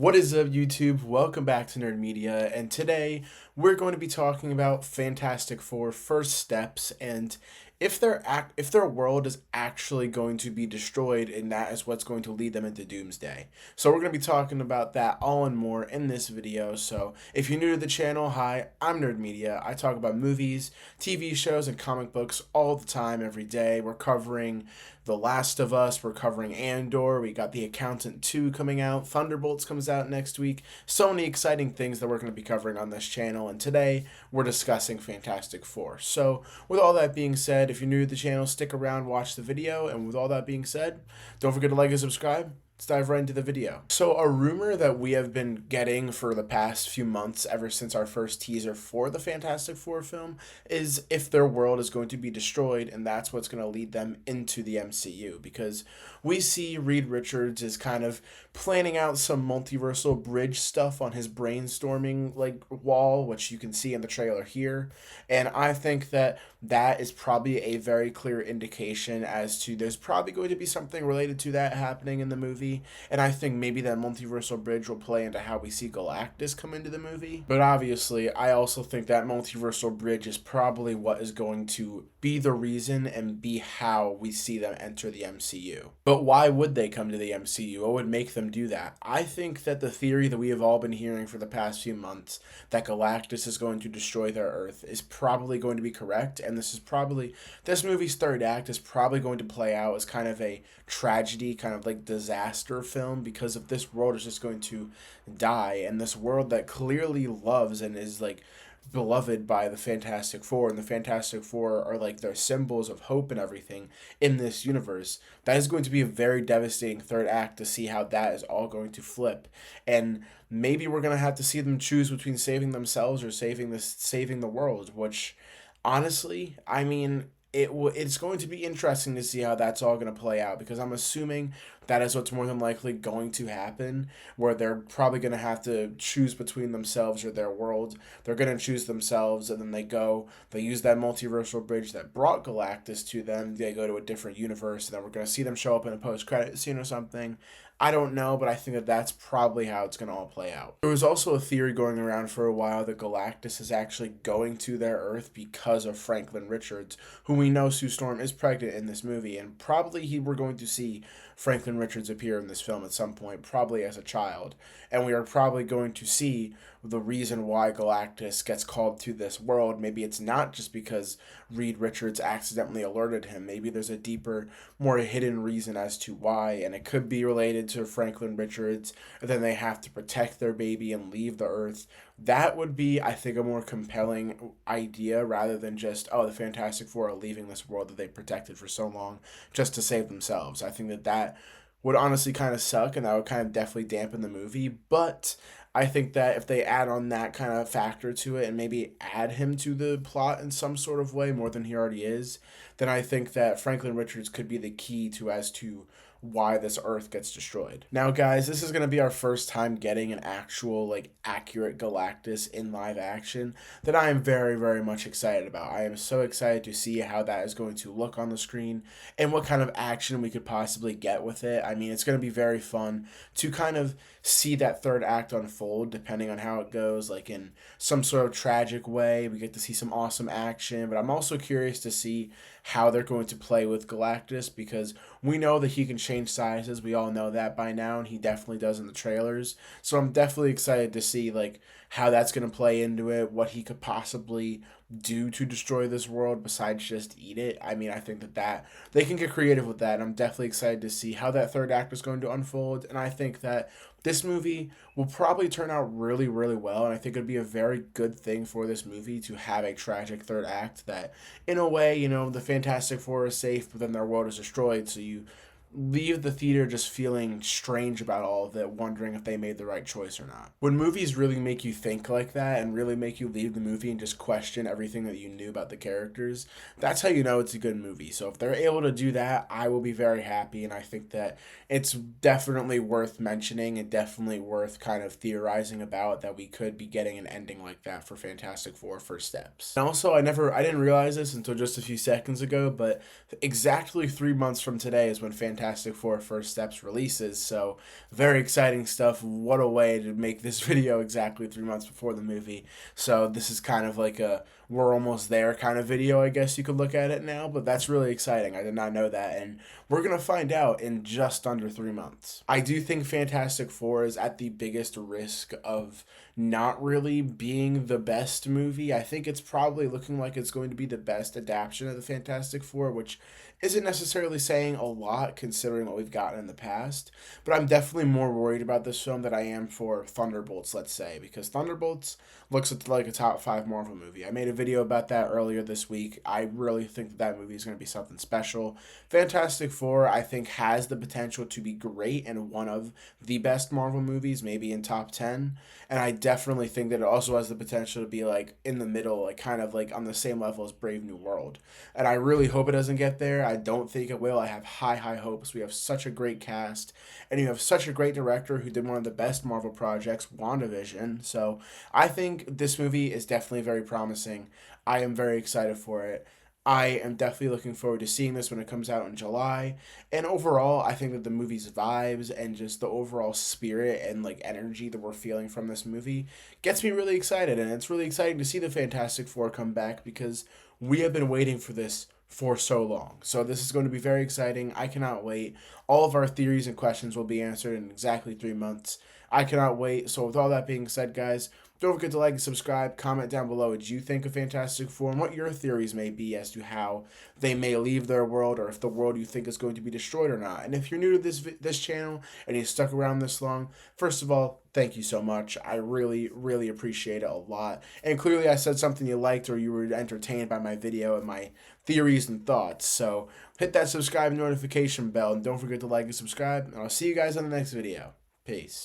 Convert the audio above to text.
What is up, YouTube? Welcome back to Nerd Media, and today we're going to be talking about Fantastic Four First Steps and if their world is actually going to be destroyed, and that is what's going to lead them into Doomsday. So we're going to be talking about that all and more in this video. So if you're new to the channel, hi, I'm Nerd Media. I talk about movies, TV shows, and comic books all the time, every day. We're covering The Last of Us, we're covering Andor, we got The Accountant 2 coming out, Thunderbolts comes out next week. So many exciting things that we're going to be covering on this channel, and today we're discussing Fantastic Four. So with all that being said, if you're new to the channel, stick around, watch the video, and with all that being said, don't forget to like and subscribe. Let's dive right into the video. So a rumor that we have been getting for the past few months, ever since our first teaser for the Fantastic Four film, is if their world is going to be destroyed, and that's what's going to lead them into the MCU. Because we see Reed Richards is kind of planning out some multiversal bridge stuff on his brainstorming wall, which you can see in the trailer here. And I think that that is probably a very clear indication as to there's probably going to be something related to that happening in the movie. And I think maybe that multiversal bridge will play into how we see Galactus come into the movie. But obviously, I also think that multiversal bridge is probably what is going to be the reason and be how we see them enter the MCU. But why would they come to the MCU? What would make them do that? I think that the theory that we have all been hearing for the past few months, that Galactus is going to destroy their Earth, is probably going to be correct. And this movie's third act is probably going to play out as kind of a tragedy, kind of like disaster film, because if this world is just going to die, and this world that clearly loves and is beloved by the Fantastic Four, and the Fantastic Four are their symbols of hope and everything in this universe, that is going to be a very devastating third act to see how that is all going to flip. And maybe we're going to have to see them choose between saving themselves or saving the world, which honestly, I mean, it's going to be interesting to see how that's all going to play out, because I'm assuming that is what's more than likely going to happen, where they're probably going to have to choose between themselves or their world. They're going to choose themselves, and then they use that multiversal bridge that brought Galactus to them. They go to a different universe, and then we're going to see them show up in a post-credit scene or something. I don't know, but I think that that's probably how it's going to all play out. There was also a theory going around for a while that Galactus is actually going to their Earth because of Franklin Richards, who we know Sue Storm is pregnant in this movie, and probably we're going to see Franklin Richards appear in this film at some point, probably as a child. And we are probably going to see the reason why Galactus gets called to this world. Maybe it's not just because Reed Richards accidentally alerted him. Maybe there's a deeper, more hidden reason as to why, and it could be related to Franklin Richards, and then they have to protect their baby and leave the Earth. That would be, I think, a more compelling idea, rather than just, oh, the Fantastic Four are leaving this world that they protected for so long just to save themselves. I think that would honestly kind of suck, and that would kind of definitely dampen the movie. But I think that if they add on that kind of factor to it, and maybe add him to the plot in some sort of way more than he already is, then I think that Franklin Richards could be the key as to why this Earth gets destroyed. Now, guys, this is going to be our first time getting an actual, accurate Galactus in live action that I am very, very much excited about. I am so excited to see how that is going to look on the screen and what kind of action we could possibly get with it. I mean, it's going to be very fun to kind of see that third act unfold, depending on how it goes, in some sort of tragic way. We get to see some awesome action, but I'm also curious to see how they're going to play with Galactus, because we know that he can change sizes. We all know that by now, and he definitely does in the trailers. So I'm definitely excited to see how that's going to play into it, what he could possibly do to destroy this world besides just eat it. I mean, I think that they can get creative with that, and I'm definitely excited to see how that third act is going to unfold. And I think that this movie will probably turn out really, really well, and I think it'd be a very good thing for this movie to have a tragic third act that, in a way, the Fantastic Four is safe, but then their world is destroyed, so you leave the theater just feeling strange about all of it, wondering if they made the right choice or not. When movies really make you think like that and really make you leave the movie and just question everything that you knew about the characters, that's how you know it's a good movie. So if they're able to do that, I will be very happy, and I think that it's definitely worth mentioning and definitely worth kind of theorizing about, that we could be getting an ending like that for Fantastic Four First Steps. And also, I didn't realize this until just a few seconds ago, but exactly 3 months from today is when Fantastic Fantastic Four First Steps releases. So very exciting stuff. What a way to make this video exactly 3 months before the movie. So this is kind of like a we're almost there kind of video, I guess you could look at it now, but that's really exciting. I did not know that, and we're gonna find out in just under 3 months. I do think Fantastic Four is at the biggest risk of not really being the best movie. I think it's probably looking like it's going to be the best adaptation of the Fantastic Four, which isn't necessarily saying a lot considering what we've gotten in the past. But I'm definitely more worried about this film than I am for Thunderbolts, let's say, because Thunderbolts looks like a top 5 Marvel movie. I made a video about that earlier this week. I really think that movie is going to be something special. Fantastic Four, I think, has the potential to be great and one of the best Marvel movies, maybe in top 10. And I definitely think that it also has the potential to be like in the middle, like kind of like on the same level as Brave New World. And I really hope it doesn't get there. I don't think it will. I have high, high hopes. We have such a great cast, and you have such a great director who did one of the best Marvel projects, WandaVision. So I think this movie is definitely very promising. I am very excited for it. I am definitely looking forward to seeing this when it comes out in July. And overall, I think that the movie's vibes and just the overall spirit and like energy that we're feeling from this movie gets me really excited. And it's really exciting to see the Fantastic Four come back because we have been waiting for this for so long. So this is going to be very exciting. I cannot wait. All of our theories and questions will be answered in exactly 3 months. I cannot wait. So with all that being said, guys, don't forget to like and subscribe. Comment down below what you think of Fantastic Four and what your theories may be as to how they may leave their world or if the world you think is going to be destroyed or not. And if you're new to this channel and you stuck around this long, first of all, thank you so much. I really, really appreciate it a lot. And clearly I said something you liked or you were entertained by my video and my theories and thoughts. So hit that subscribe notification bell and don't forget to like and subscribe. And I'll see you guys on the next video. Peace.